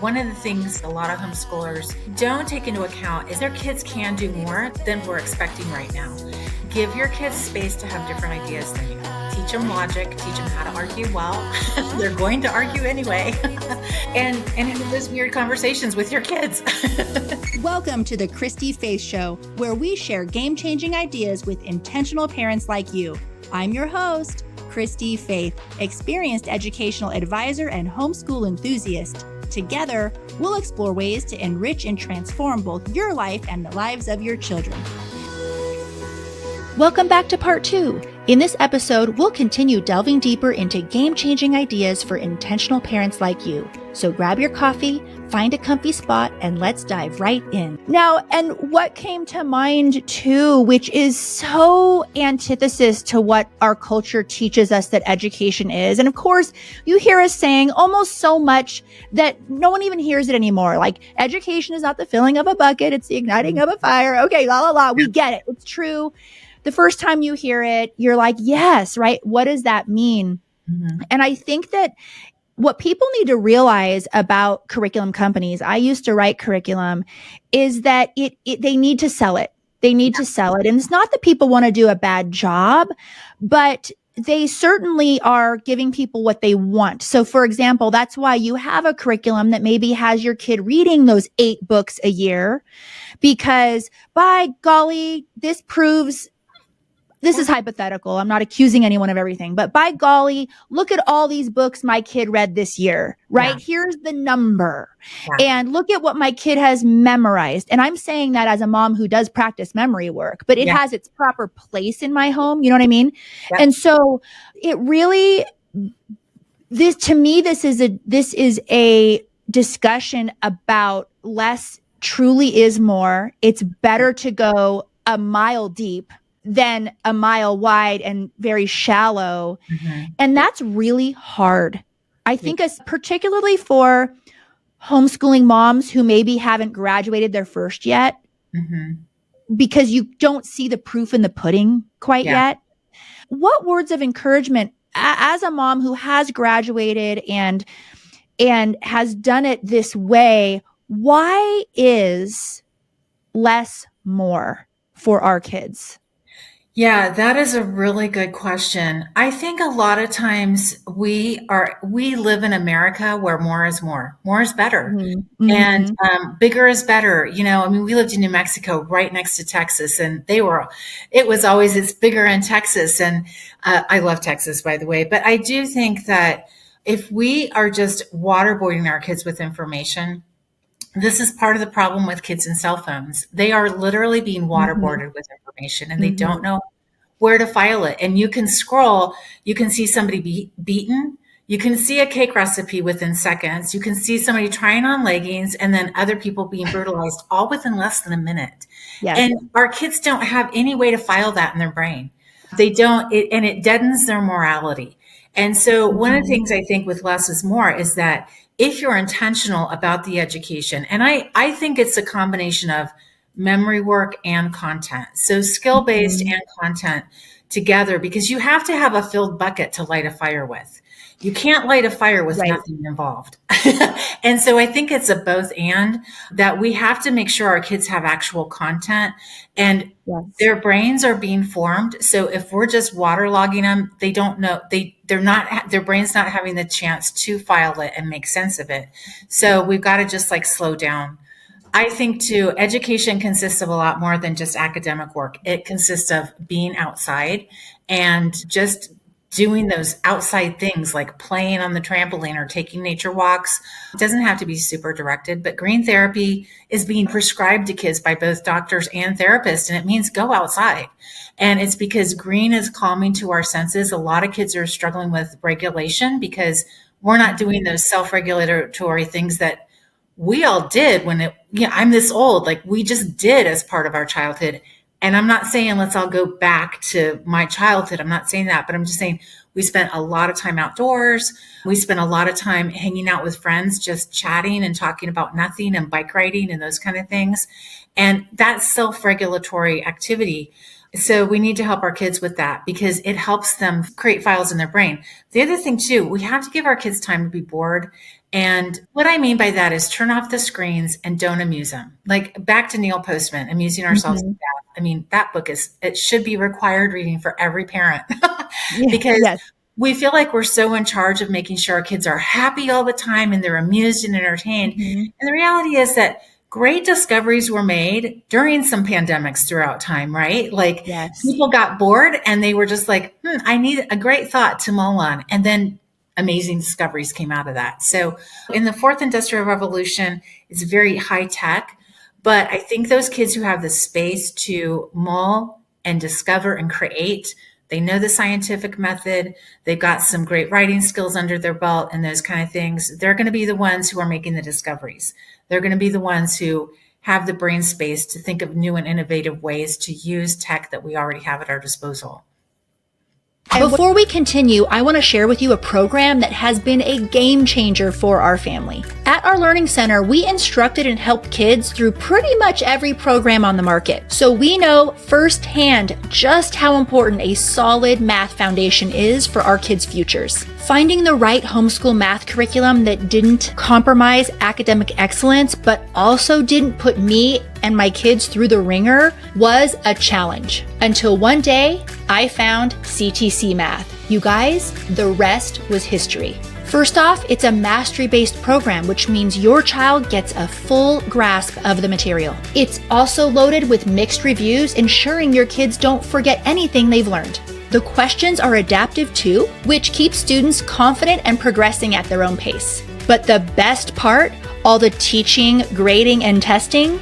One of the things a lot of homeschoolers don't take into account is their kids can do more than we're expecting right now. Give your kids space to have different ideas than you. Teach them logic, teach them how to argue well. They're going to argue anyway. and have those weird conversations with your kids. Welcome to the Christy-Faith Show, where we share game-changing ideas with intentional parents like you. I'm your host, Christy-Faith, experienced educational advisor and homeschool enthusiast. Together, we'll explore ways to enrich and transform both your life and the lives of your children. Welcome back to part 2. In this episode, we'll continue delving deeper into game-changing ideas for intentional parents like you. So grab your coffee, find a comfy spot, and let's dive right in. Now, and what came to mind too, which is so antithesis to what our culture teaches us that education is. And of course, you hear us saying almost so much that no one even hears it anymore. Like, education is not the filling of a bucket, it's the igniting of a fire. Okay, la la la, we get it. It's true. The first time you hear it, you're like, yes, right? What does that mean? Mm-hmm. And I think that what people need to realize about curriculum companies, I used to write curriculum, is that they need to sell it. They need to sell it. And it's not that people want to do a bad job, but they certainly are giving people what they want. So for example, that's why you have a curriculum that maybe has your kid reading those 8 books a year, because by golly, this is hypothetical. I'm not accusing anyone of everything, but by golly, look at all these books my kid read this year, right? Yeah. Here's the number. Yeah. And look at what my kid has memorized. And I'm saying that as a mom who does practice memory work, but it has its proper place in my home. You know what I mean? Yeah. And so it really, this is a discussion about less truly is more. It's better to go a mile deep than a mile wide and very shallow. Mm-hmm. And that's really hard. I think particularly for homeschooling moms who maybe haven't graduated their first yet, mm-hmm. because you don't see the proof in the pudding quite yet. What words of encouragement as a mom who has graduated and has done it this way, why is less more for our kids? Yeah, that is a really good question. I think a lot of times we live in America where more is more. More is better. Mm-hmm. And bigger is better. You know, I mean, we lived in New Mexico right next to Texas, and it's bigger in Texas. And I love Texas, by the way. But I do think that if we are just waterboarding our kids with information, this is part of the problem with kids and cell phones. They are literally being waterboarded mm-hmm. with information, and they mm-hmm. don't know where to file it. And you can scroll, you can see somebody beaten. You can see a cake recipe within seconds. You can see somebody trying on leggings and then other people being brutalized all within less than a minute. Yes. And our kids don't have any way to file that in their brain. They don't, and it deadens their morality. And so one of the things I think with less is more is that if you're intentional about the education, and I think it's a combination of memory work and content. So skill-based mm-hmm. and content together, because you have to have a filled bucket to light a fire with. You can't light a fire with nothing involved. And so I think it's a both and, that we have to make sure our kids have actual content and their brains are being formed. So if we're just waterlogging them, they don't know, their brain's not having the chance to file it and make sense of it. So we've got to just slow down. I think too, education consists of a lot more than just academic work. It consists of being outside and just doing those outside things like playing on the trampoline or taking nature walks. It doesn't have to be super directed, but green therapy is being prescribed to kids by both doctors and therapists, and it means go outside. And it's because green is calming to our senses. A lot of kids are struggling with regulation because we're not doing those self-regulatory things that we all did I'm this old, we just did as part of our childhood. And I'm not saying let's all go back to my childhood. I'm not saying that, but I'm just saying we spent a lot of time outdoors. We spent a lot of time hanging out with friends, just chatting and talking about nothing and bike riding and those kind of things. And that self-regulatory activity, So we need to help our kids with that because it helps them create files in their brain. The other thing too, we have to give our kids time to be bored. And what I mean by that is turn off the screens and don't amuse them. Like back to Neil Postman, Amusing Ourselves to Death. I mean, that book it should be required reading for every parent because we feel like we're so in charge of making sure our kids are happy all the time and they're amused and entertained. And the reality is that great discoveries were made during some pandemics throughout time, right? Like people got bored and they were just like, I need a great thought to mull on. And then amazing discoveries came out of that. So in the fourth industrial revolution, it's very high tech, but I think those kids who have the space to mull and discover and create, they know the scientific method, they've got some great writing skills under their belt and those kind of things. They're going to be the ones who are making the discoveries. They're going to be the ones who have the brain space to think of new and innovative ways to use tech that we already have at our disposal. Before we continue, I want to share with you a program that has been a game changer for our family. At our Learning Center, we instructed and helped kids through pretty much every program on the market. So we know firsthand just how important a solid math foundation is for our kids' futures. Finding the right homeschool math curriculum that didn't compromise academic excellence, but also didn't put me and my kids through the ringer was a challenge. Until one day, I found CTC Math. You guys, the rest was history. First off, it's a mastery-based program, which means your child gets a full grasp of the material. It's also loaded with mixed reviews, ensuring your kids don't forget anything they've learned. The questions are adaptive too, which keeps students confident and progressing at their own pace. But the best part, all the teaching, grading, and testing,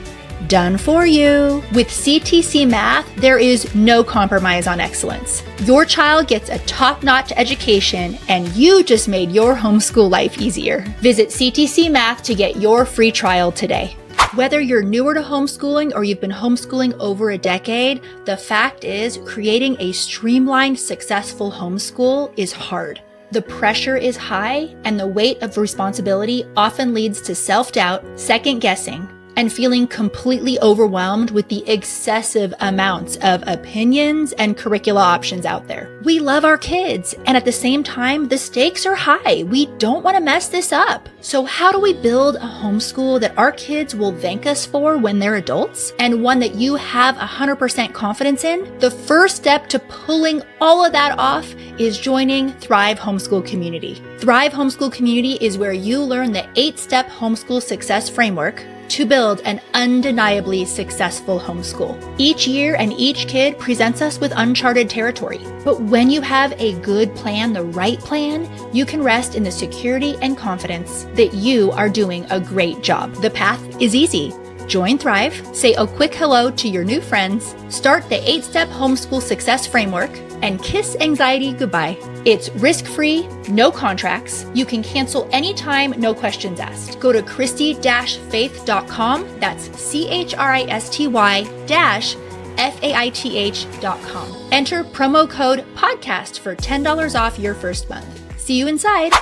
done for you. With CTC Math, there is no compromise on excellence. Your child gets a top-notch education, and you just made your homeschool life easier. Visit CTC Math to get your free trial today. Whether you're newer to homeschooling or you've been homeschooling over a decade, the fact is creating a streamlined, successful homeschool is hard. The pressure is high, and the weight of responsibility often leads to self-doubt, second-guessing, and feeling completely overwhelmed with the excessive amounts of opinions and curricula options out there. We love our kids, and at the same time, the stakes are high. We don't want to mess this up. So how do we build a homeschool that our kids will thank us for when they're adults, and one that you have 100% confidence in? The first step to pulling all of that off is joining Thrive Homeschool Community. Thrive Homeschool Community is where you learn the 8-step homeschool success framework to build an undeniably successful homeschool. Each year and each kid presents us with uncharted territory. But when you have a good plan, the right plan, you can rest in the security and confidence that you are doing a great job. The path is easy. Join Thrive, say a quick hello to your new friends, start the 8-step homeschool success framework, and kiss anxiety goodbye. It's risk-free, no contracts. You can cancel anytime, no questions asked. Go to Christy-Faith.com. That's CHRISTY-FAITH.com. Enter promo code podcast for $10 off your first month. See you inside.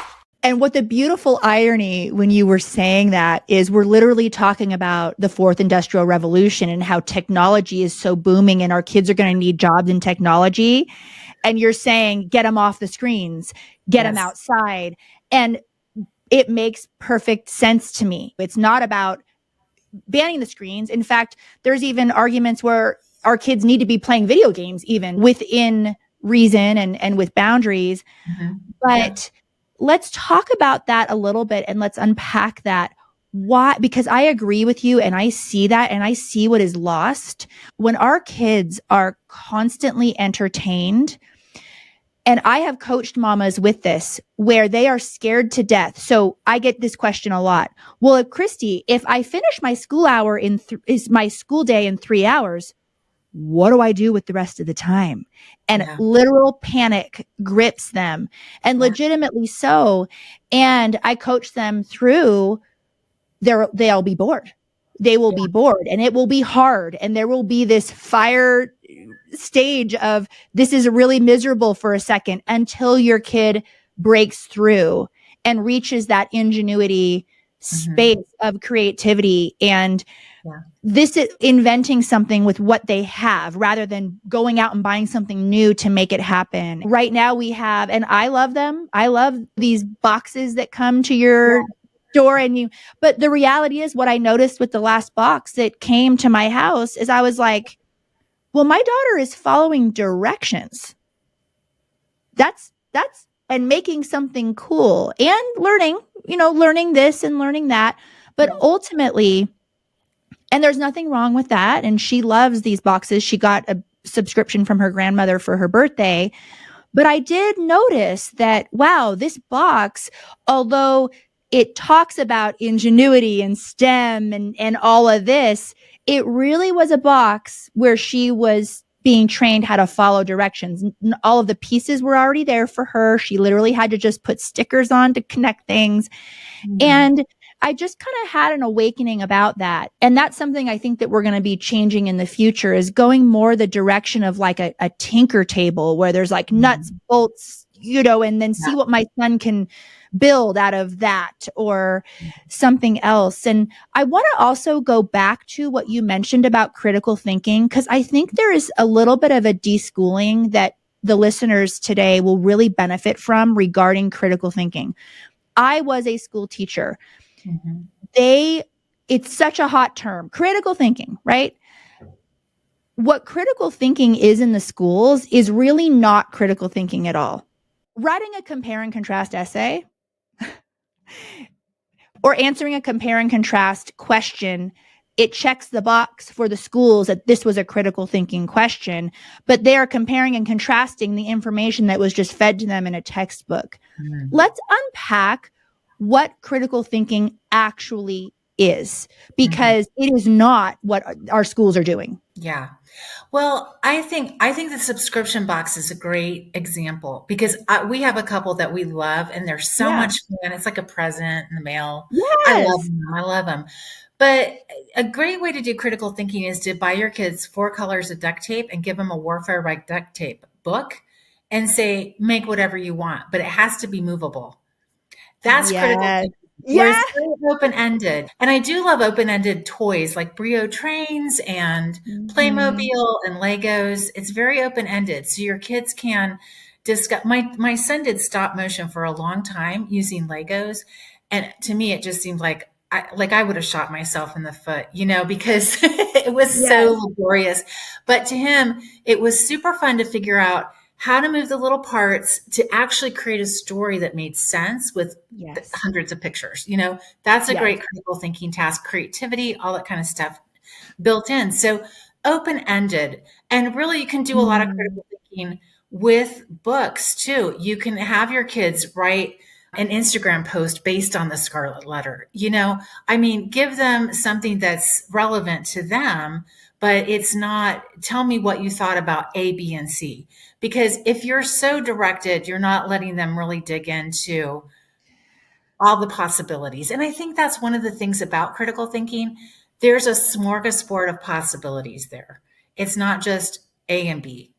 And what the beautiful irony when you were saying that is we're literally talking about the fourth industrial revolution and how technology is so booming and our kids are going to need jobs in technology. And you're saying, get them off the screens, get them outside. And it makes perfect sense to me. It's not about banning the screens. In fact, there's even arguments where our kids need to be playing video games, even within reason and with boundaries. But let's talk about that a little bit and let's unpack that. Why? Because I agree with you and I see that and I see what is lost when our kids are constantly entertained. And I have coached mamas with this where they are scared to death. So I get this question a lot. Well, Christy, if I finish my school hour is my school day in 3 hours, what do I do with the rest of the time? And literal panic grips them, and legitimately so. And I coach them through they'll be bored. They will be bored and it will be hard. And there will be this fire stage of this is really miserable for a second until your kid breaks through and reaches that ingenuity space of creativity. And This is inventing something with what they have rather than going out and buying something new to make it happen. Right now we have, and I love them. I love these boxes that come to your door but the reality is what I noticed with the last box that came to my house is I was like, well, my daughter is following directions. That's and making something cool and learning this and learning that. But ultimately, and there's nothing wrong with that. And she loves these boxes. She got a subscription from her grandmother for her birthday. But I did notice that, wow, this box, although it talks about ingenuity and STEM and all of this, it really was a box where she was being trained how to follow directions. All of the pieces were already there for her. She literally had to just put stickers on to connect things. And I just kind of had an awakening about that. And that's something I think that we're going to be changing in the future is going more the direction of like a tinker table where there's like nuts, bolts, and then see what my son can build out of that or something else. And I want to also go back to what you mentioned about critical thinking, because I think there is a little bit of a deschooling that the listeners today will really benefit from regarding critical thinking. I was a school teacher. It's such a hot term, critical thinking, right? What critical thinking is in the schools is really not critical thinking at all. Writing a compare and contrast essay or answering a compare and contrast question, it checks the box for the schools that this was a critical thinking question, but they are comparing and contrasting the information that was just fed to them in a textbook. Let's unpack what critical thinking actually is, because it is not what our schools are doing. Yeah. Well, I think the subscription box is a great example because we have a couple that we love and they're so much fun. It's like a present in the mail. Yes. I love them. But a great way to do critical thinking is to buy your kids 4 colors of duct tape and give them a Warfare by Duct Tape book and say, make whatever you want, but it has to be movable. That's critical thinking. Where it's very open-ended. And I do love open-ended toys like Brio trains and Playmobil and Legos. It's very open-ended. So your kids can discuss. My son did stop motion for a long time using Legos. And to me, it just seemed like I would have shot myself in the foot, because it was so laborious. But to him, it was super fun to figure out how to move the little parts to actually create a story that made sense with hundreds of pictures. That's a great critical thinking task, creativity, all that kind of stuff built in. So open-ended. And really, you can do a lot of critical thinking with books too. You can have your kids write an Instagram post based on the Scarlet Letter. Give them something that's relevant to them, but it's not, tell me what you thought about A, B, and C. Because if you're so directed, you're not letting them really dig into all the possibilities. And I think that's one of the things about critical thinking. There's a smorgasbord of possibilities there. It's not just A and B.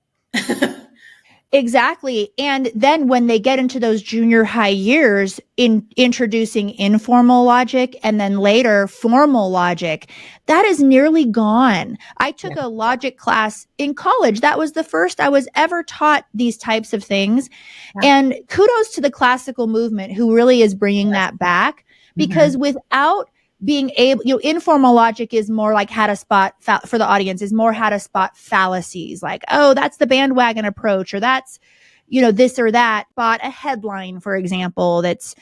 Exactly. And then when they get into those junior high years, introducing informal logic and then later formal logic, that is nearly gone. I took a logic class in college. That was the first I was ever taught these types of things. And kudos to the classical movement who really is bringing that back, because without being able, informal logic is more like how to spot, for the audience, is more how to spot fallacies. Like, oh, that's the bandwagon approach, or that's, this or that. Spot a headline, for example, that's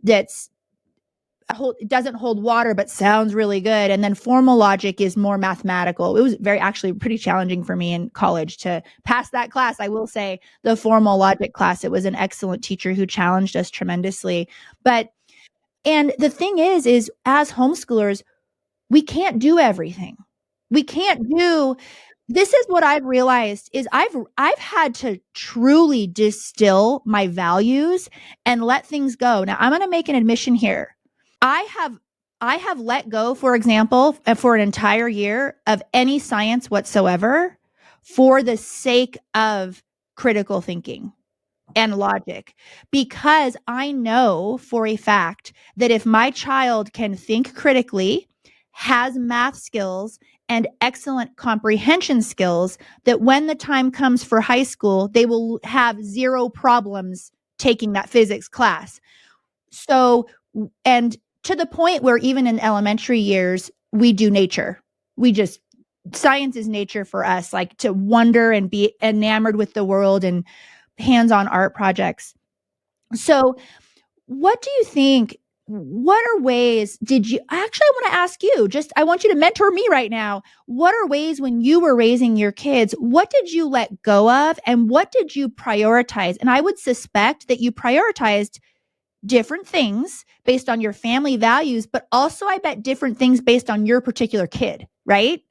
it doesn't hold water, but sounds really good. And then formal logic is more mathematical. It was actually pretty challenging for me in college to pass that class. I will say the formal logic class, it was an excellent teacher who challenged us tremendously. And the thing is as homeschoolers, we can't do everything. We can't do, this is what I've realized is I've had to truly distill my values and let things go. Now I'm going to make an admission here. I have let go, for example, for an entire year of any science whatsoever for the sake of critical thinking and logic, because I know for a fact that if my child can think critically, has math skills and excellent comprehension skills, that when the time comes for high school, they will have zero problems taking that physics class. So, and to the point where even in elementary years, we do nature. We just, science is nature for us, like to wonder and be enamored with the world and hands-on art projects. So, what do you think? What are ways did you actually, I want to ask you, just I want you to mentor me right now. What are ways when you were raising your kids, what did you let go of and what did you prioritize? And I would suspect that you prioritized different things based on your family values, but also I bet different things based on your particular kid, right?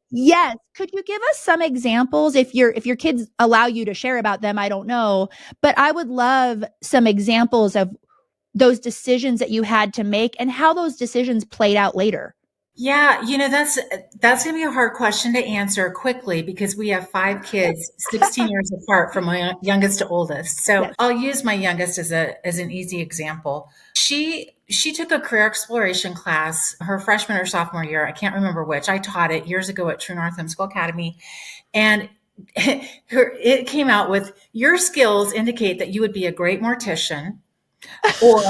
Yes. Could you give us some examples if your kids allow you to share about them? I don't know, but I would love some examples of those decisions that you had to make and how those decisions played out later. Yeah, that's going to be a hard question to answer quickly because we have 5 kids, 16 years apart from my youngest to oldest. So Yes. I'll use my youngest as an easy example. She took a career exploration class her freshman or sophomore year. I can't remember which. I taught it years ago at True North Homeschool Academy, and it came out with your skills indicate that you would be a great mortician, or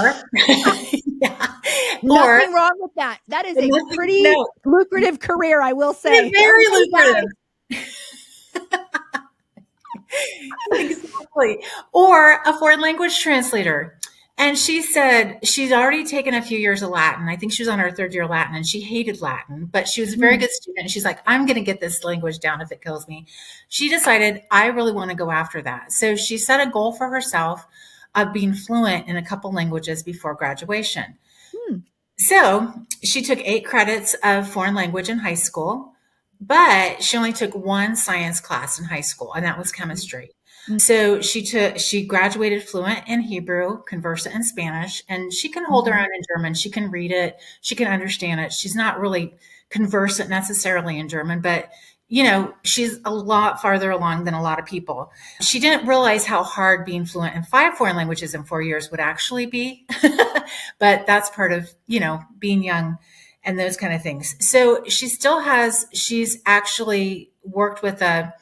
yeah, or Nothing wrong with that. That is a nothing, pretty no, lucrative career, I will say. it's very Okay, lucrative. Exactly. Or a foreign language translator. And she said she'd already taken a few years of Latin. I think she was on her third year of Latin and she hated Latin, but she was a very good student. And she's like, I'm going to get this language down if it kills me. She decided, I really want to go after that. So she set a goal for herself of being fluent in a couple languages before graduation. Hmm. So she took 8 credits of foreign language in high school, but she only took one science class in high school, and that was chemistry. Mm. So she graduated fluent in Hebrew, conversant in Spanish, and she can hold her own in German. She can read it, she can understand it. She's not really conversant necessarily in German, but she's a lot farther along than a lot of people. She didn't realize how hard being fluent in 5 foreign languages in 4 years would actually be. But that's part of, being young and those kind of things. So she's actually worked with a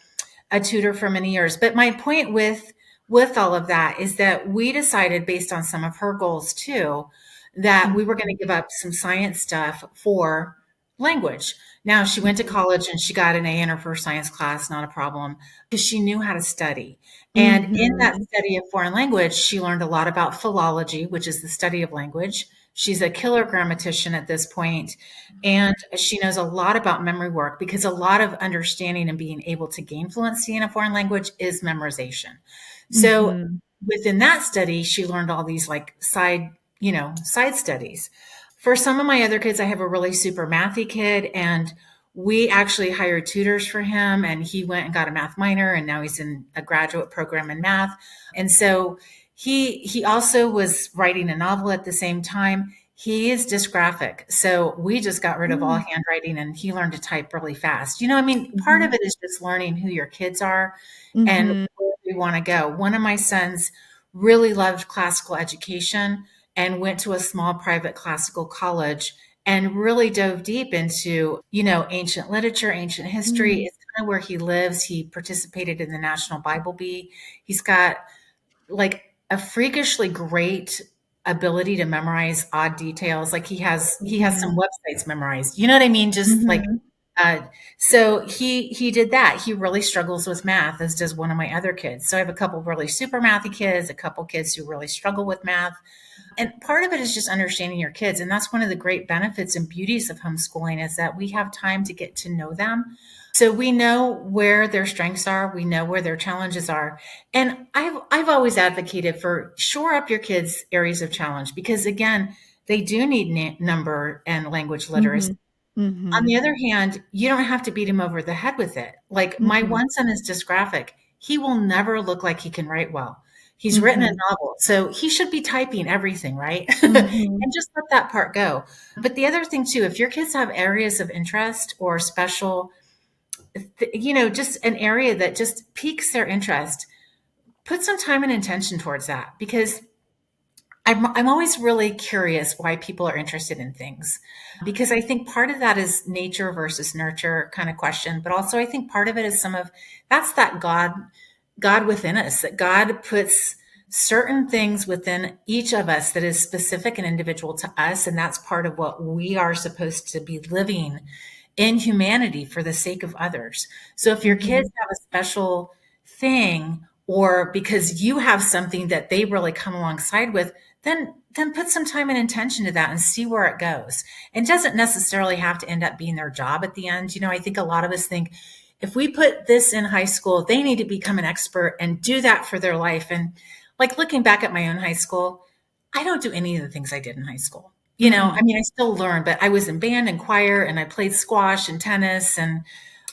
tutor for many years. But my point with all of that is that we decided based on some of her goals too, that we were going to give up some science stuff for language. Now she went to college and she got an A in her first science class, not a problem, because she knew how to study. And in that study of foreign language, she learned a lot about philology, which is the study of language. She's a killer grammatician at this point, and she knows a lot about memory work because a lot of understanding and being able to gain fluency in a foreign language is memorization. So within that study, she learned all these like side studies. For some of my other kids, I have a really super mathy kid, and we actually hired tutors for him, and he went and got a math minor, and now he's in a graduate program in math. And so he also was writing a novel at the same time. He is dysgraphic, so we just got rid of all handwriting, and he learned to type really fast. Part of it is just learning who your kids are and where we want to go. One of my sons really loved classical education and went to a small private classical college and really dove deep into, ancient literature, ancient history. It's kind of where he lives. He participated in the National Bible Bee. He's got like a freakishly great ability to memorize odd details. Like he has some websites memorized. You know what I mean? Just like uh, so he did that. He really struggles with math, as does one of my other kids. So I have a couple really super mathy kids, a couple kids who really struggle with math. And part of it is just understanding your kids. And that's one of the great benefits and beauties of homeschooling is that we have time to get to know them. So we know where their strengths are, we know where their challenges are. And I've always advocated for shore up your kids' areas of challenge because again, they do need number and language literacy. On the other hand, you don't have to beat him over the head with it. Like my one son is dysgraphic. He will never look like he can write well. He's written a novel, so he should be typing everything, right? And just let that part go. But the other thing too, if your kids have areas of interest or special, just an area that just piques their interest, put some time and intention towards that because I'm always really curious why people are interested in things, because I think part of that is nature versus nurture kind of question, but also I think part of it is that's that God within us, that God puts certain things within each of us that is specific and individual to us, and that's part of what we are supposed to be living in humanity for the sake of others. So if your kids have a special thing, or because you have something that they really come alongside with, then put some time and intention to that and see where it goes. It doesn't necessarily have to end up being their job at the end. I think a lot of us think if we put this in high school, they need to become an expert and do that for their life. And like looking back at my own high school, I don't do any of the things I did in high school. I mean, I still learn, but I was in band and choir, and I played squash and tennis, and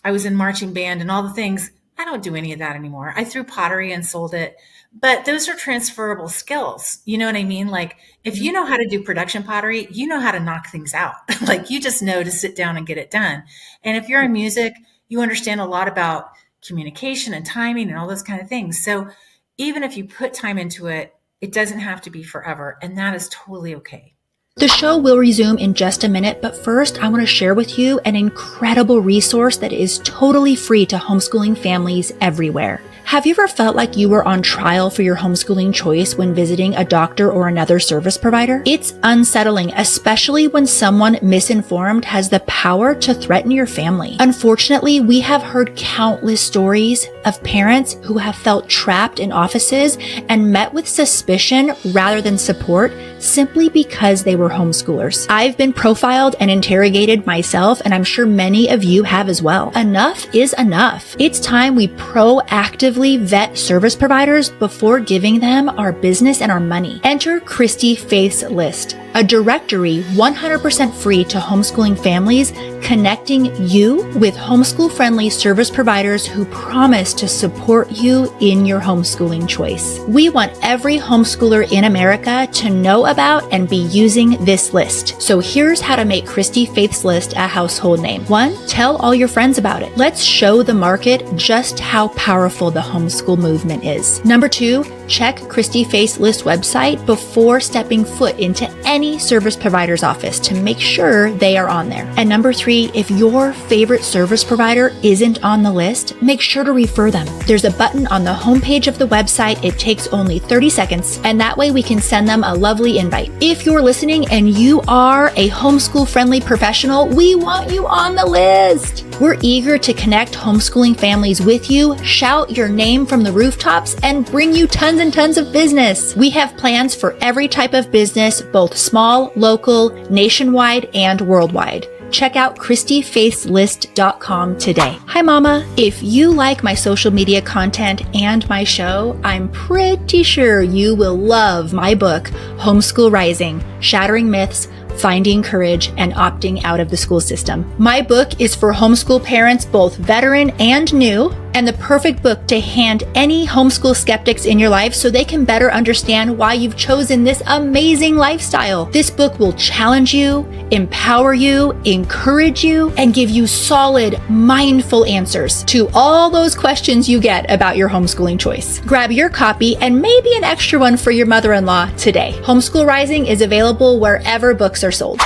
I was in marching band and all the things. I don't do any of that anymore. I threw pottery and sold it, but those are transferable skills. You know what I mean? Like if you know how to do production pottery, you know how to knock things out. Like you just know to sit down and get it done. And if you're in music, you understand a lot about communication and timing and all those kind of things. So even if you put time into it, it doesn't have to be forever. And that is totally okay. The show will resume in just a minute, but first I want to share with you an incredible resource that is totally free to homeschooling families everywhere. Have you ever felt like you were on trial for your homeschooling choice when visiting a doctor or another service provider? It's unsettling, especially when someone misinformed has the power to threaten your family. Unfortunately, we have heard countless stories of parents who have felt trapped in offices and met with suspicion rather than support simply because they were homeschoolers. I've been profiled and interrogated myself, and I'm sure many of you have as well. Enough is enough. It's time we proactively vet service providers before giving them our business and our money. Enter Christy-Faith's list, a directory 100% free to homeschooling families, connecting you with homeschool-friendly service providers who promise to support you in your homeschooling choice. We want every homeschooler in America to know about and be using this list. So here's how to make Christy-Faith's list a household name. 1, tell all your friends about it. Let's show the market just how powerful the homeschool movement is. 2, check Christy-Faith's list website before stepping foot into any service provider's office to make sure they are on there. And 3, if your favorite service provider isn't on the list, make sure to refer them. There's a button on the homepage of the website. It takes only 30 seconds, and that way we can send them a lovely invite. If you're listening and you are a homeschool-friendly professional, we want you on the list. We're eager to connect homeschooling families with you, shout your name from the rooftops, and bring you tons and tons of business. We have plans for every type of business, both small, local, nationwide, and worldwide. Check out ChristyFaithsList.com today. Hi, Mama. If you like my social media content and my show, I'm pretty sure you will love my book, Homeschool Rising: Shattering Myths, Finding Courage, and Opting Out of the School System. My book is for homeschool parents, both veteran and new, and the perfect book to hand any homeschool skeptics in your life so they can better understand why you've chosen this amazing lifestyle. This book will challenge you, empower you, encourage you, and give you solid, mindful answers to all those questions you get about your homeschooling choice. Grab your copy and maybe an extra one for your mother-in-law today. Homeschool Rising is available wherever books are sold.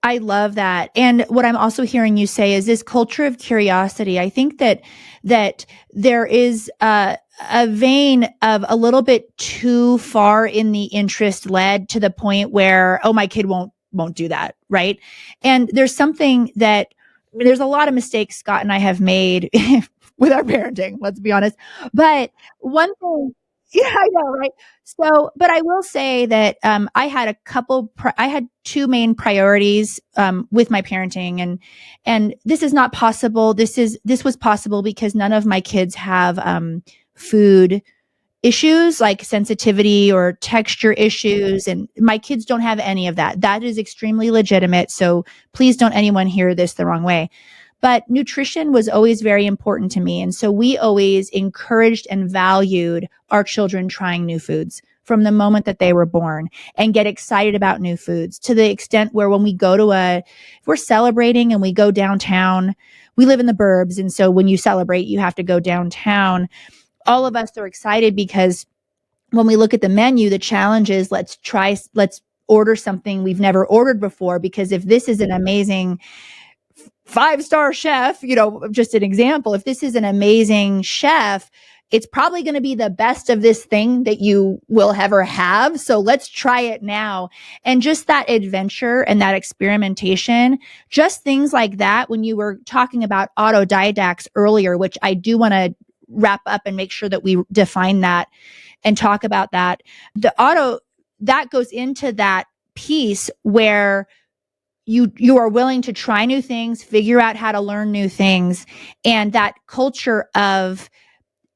I love that. And what I'm also hearing you say is this culture of curiosity. I think that there is a vein of a little bit too far in the interest led to the point where, oh, my kid won't do that. Right. And there's a lot of mistakes Scott and I have made with our parenting, let's be honest. But one thing, yeah, I know, right? So, but I will say that I had I had 2 main priorities with my parenting, and this is not possible. This was possible because none of my kids have food issues like sensitivity or texture issues, and my kids don't have any of that. That is extremely legitimate. So please don't anyone hear this the wrong way. But nutrition was always very important to me. And so we always encouraged and valued our children trying new foods from the moment that they were born, and get excited about new foods to the extent where when we go if we're celebrating and we go downtown, we live in the burbs. And so when you celebrate, you have to go downtown. All of us are excited because when we look at the menu, the challenge is let's order something we've never ordered before, because if this is an amazing 5-star chef, just an example, if this is an amazing chef, it's probably going to be the best of this thing that you will ever have. So let's try it now. And just that adventure and that experimentation, just things like that. When you were talking about autodidacts earlier, which I do want to wrap up and make sure that we define that and talk about that, that goes into that piece where you are willing to try new things, figure out how to learn new things, and that culture of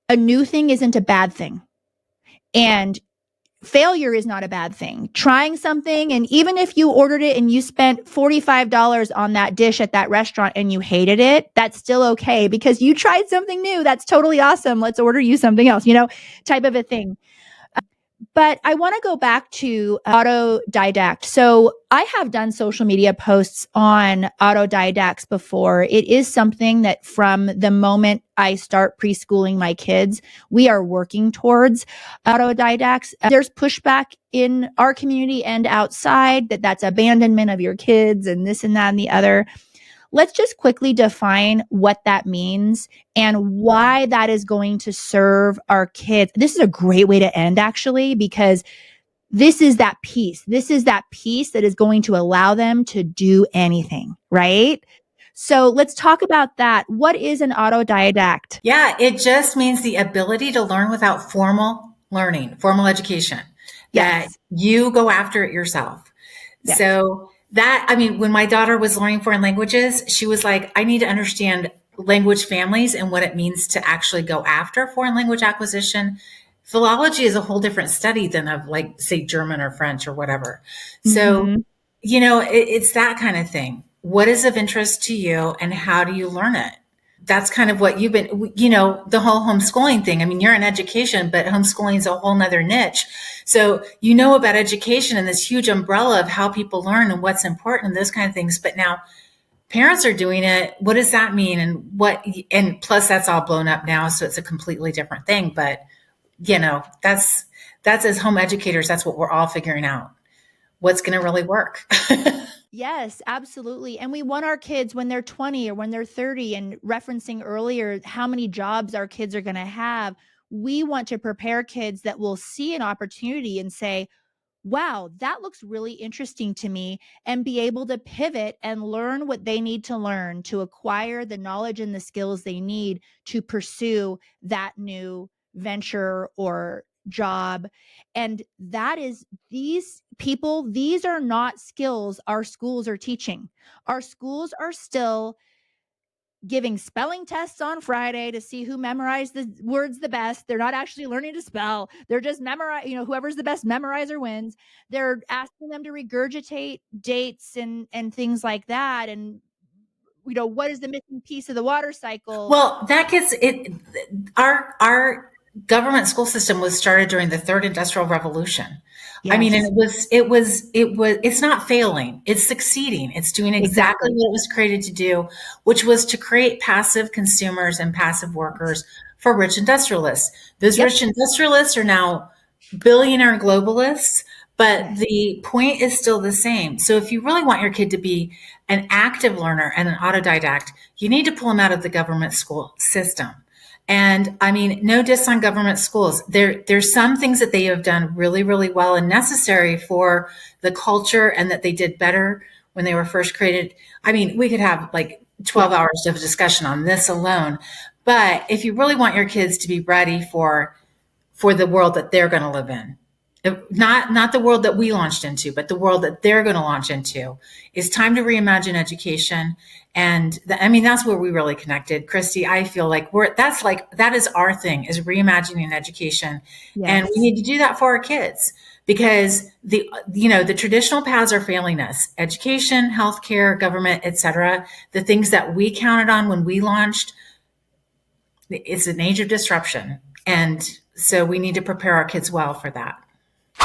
a new thing isn't a bad thing. And failure is not a bad thing. Trying something, and even if you ordered it and you spent $45 on that dish at that restaurant and you hated it, that's still okay because you tried something new. That's totally awesome. Let's order you something else, type of a thing. But I want to go back to autodidact. So I have done social media posts on autodidacts before. It is something that from the moment I start preschooling my kids, we are working towards autodidacts. There's pushback in our community and outside that's abandonment of your kids and this and that and the other. Let's just quickly define what that means and why that is going to serve our kids. This is a great way to end, actually, because this is that piece. This is that piece that is going to allow them to do anything, right? So let's talk about that. What is an autodidact? Yeah, it just means the ability to learn without formal learning, formal education, that you go after it yourself. Yes. So when my daughter was learning foreign languages, she was like, I need to understand language families and what it means to actually go after foreign language acquisition. Philology is a whole different study than of like, say, German or French or whatever. So, it's that kind of thing. What is of interest to you and how do you learn it? That's kind of what you've been, the whole homeschooling thing. I mean, you're in education, but homeschooling is a whole nother niche. So about education and this huge umbrella of how people learn and what's important and those kind of things. But now parents are doing it. What does that mean? And plus that's all blown up now. So it's a completely different thing. But, that's as home educators, that's what we're all figuring out. What's going to really work. Yes, absolutely. And we want our kids when they're 20 or when they're 30, and referencing earlier how many jobs our kids are going to have. We want to prepare kids that will see an opportunity and say, wow, that looks really interesting to me, and be able to pivot and learn what they need to learn to acquire the knowledge and the skills they need to pursue that new venture or job. And that is these are not skills our schools are teaching. Our schools are still giving spelling tests on Friday to see who memorized the words the best. They're not actually learning to spell. They're just whoever's the best memorizer wins. They're asking them to regurgitate dates and things like that. And what is the missing piece of the water cycle? Well, that gets it. Our government school system was started during the third industrial revolution. Yes. I mean, and it's not failing. It's succeeding. It's doing exactly what it was created to do, which was to create passive consumers and passive workers for rich industrialists. Those rich industrialists are now billionaire globalists, but the point is still the same. So if you really want your kid to be an active learner and an autodidact, you need to pull them out of the government school system. And I mean, no diss on government schools. There's some things that they have done really, really well and necessary for the culture, and that they did better when they were first created. I mean, we could have like 12 hours of discussion on this alone. But if you really want your kids to be ready for the world that they're going to live in, not the world that we launched into, but the world that they're going to launch into, it's time to reimagine education. And that's where we really connected. Christy, I feel like that is our thing, is reimagining education. Yes. And we need to do that for our kids, because the traditional paths are failing us: education, healthcare, government, etc. The things that we counted on when we launched, it's an age of disruption. And so we need to prepare our kids well for that.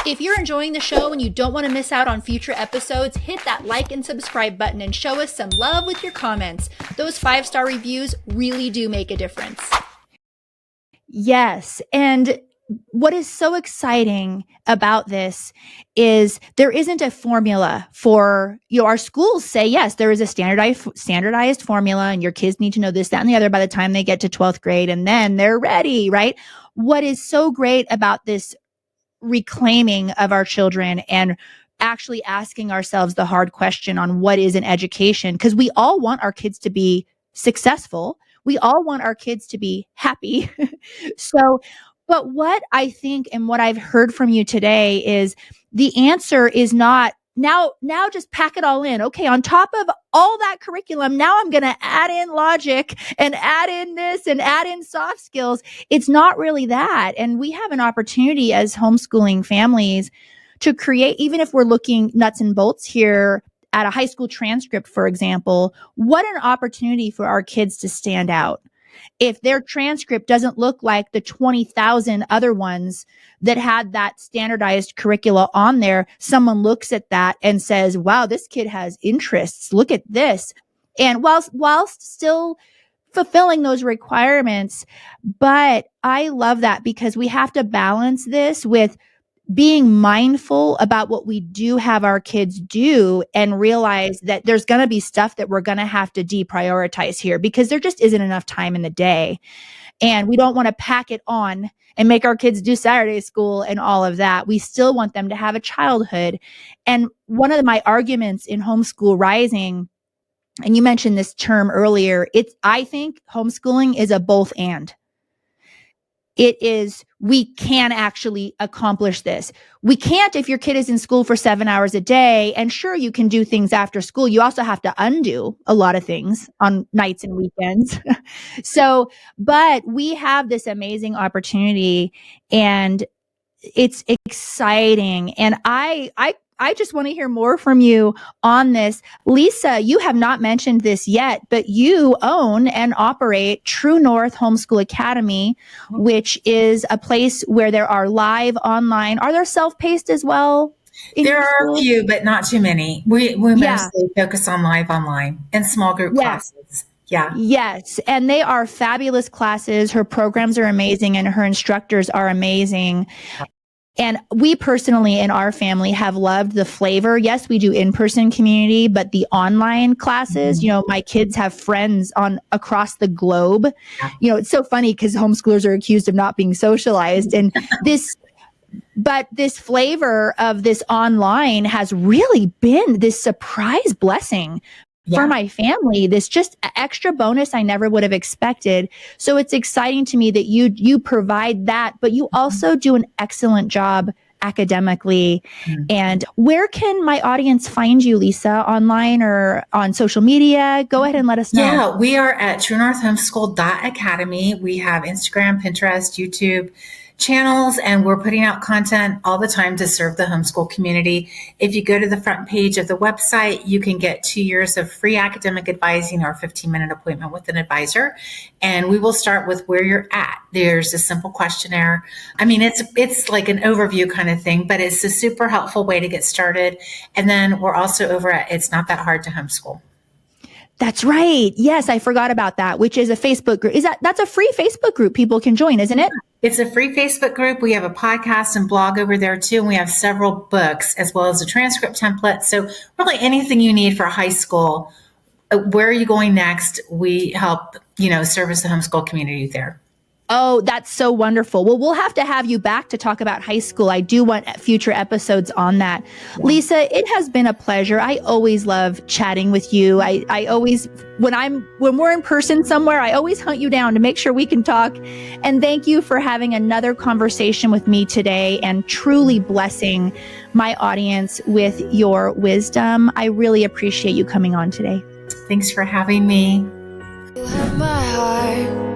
If you're enjoying the show and you don't want to miss out on future episodes, hit that like and subscribe button and show us some love with your comments. Those 5-star reviews really do make a difference. Yes. And what is so exciting about this is there isn't a formula for, our schools say, yes, there is a standardized formula, and your kids need to know this, that, and the other by the time they get to 12th grade, and then they're ready, right? What is so great about this reclaiming of our children and actually asking ourselves the hard question on what is an education, because we all want our kids to be successful. We all want our kids to be happy. So, but what I think and what I've heard from you today is the answer is not now just pack it all in. Okay, on top of all that curriculum, now I'm going to add in logic and add in this and add in soft skills. It's not really that. And we have an opportunity as homeschooling families to create, even if we're looking nuts and bolts here at a high school transcript, for example, what an opportunity for our kids to stand out. If their transcript doesn't look like the 20,000 other ones that had that standardized curricula on there, someone looks at that and says, wow, this kid has interests. Look at this. And whilst still fulfilling those requirements. But I love that because we have to balance this with being mindful about what we do have our kids do and realize that there's going to be stuff that we're going to have to deprioritize here because there just isn't enough time in the day. And we don't want to pack it on and make our kids do Saturday school and all of that. We still want them to have a childhood. And one of my arguments in Homeschool Rising, and you mentioned this term earlier, I think homeschooling is a both and. It is, we can actually accomplish this. We can't if your kid is in school for 7 hours a day, and sure, you can do things after school. You also have to undo a lot of things on nights and weekends. So, but we have this amazing opportunity, and it's exciting. And I just want to hear more from you on this. Lisa, you have not mentioned this yet, but you own and operate True North Homeschool Academy, which is a place where there are live online. Are there self-paced as well? There are a few, but not too many. We mostly focus on live online and small group classes. Yeah. Yes. And they are fabulous classes. Her programs are amazing and her instructors are amazing. And we personally in our family have loved the flavor. Yes, we do in-person community, but the online classes, my kids have friends across the globe. It's so funny because homeschoolers are accused of not being socialized. And this flavor of this online has really been this surprise blessing for my family, this just extra bonus I never would have expected. So it's exciting to me that you provide that, but you also do an excellent job academically. And where can my audience find you, Lisa, online or on social media? Go ahead and let us know. Yeah, we are at truenorthhomeschool.academy. We have Instagram, Pinterest, YouTube channels, and we're putting out content all the time to serve the homeschool community. If you go to the front page of the website, you can get 2 years of free academic advising or a 15-minute appointment with an advisor. And we will start with where you're at. There's a simple questionnaire. I mean, it's like an overview kind of thing, but it's a super helpful way to get started. And then we're also over at It's Not That Hard to Homeschool. That's right. Yes, I forgot about that, which is a Facebook group. That's a free Facebook group people can join, isn't it? It's a free Facebook group. We have a podcast and blog over there too. And we have several books as well as a transcript template. So really anything you need for high school, where are you going next? We help, service the homeschool community there. Oh, that's so wonderful. Well, we'll have to have you back to talk about high school. I do want future episodes on that. Yeah. Lisa, it has been a pleasure. I always love chatting with you. I always, when we're in person somewhere, I always hunt you down to make sure we can talk. And thank you for having another conversation with me today and truly blessing my audience with your wisdom. I really appreciate you coming on today. Thanks for having me. You have my heart.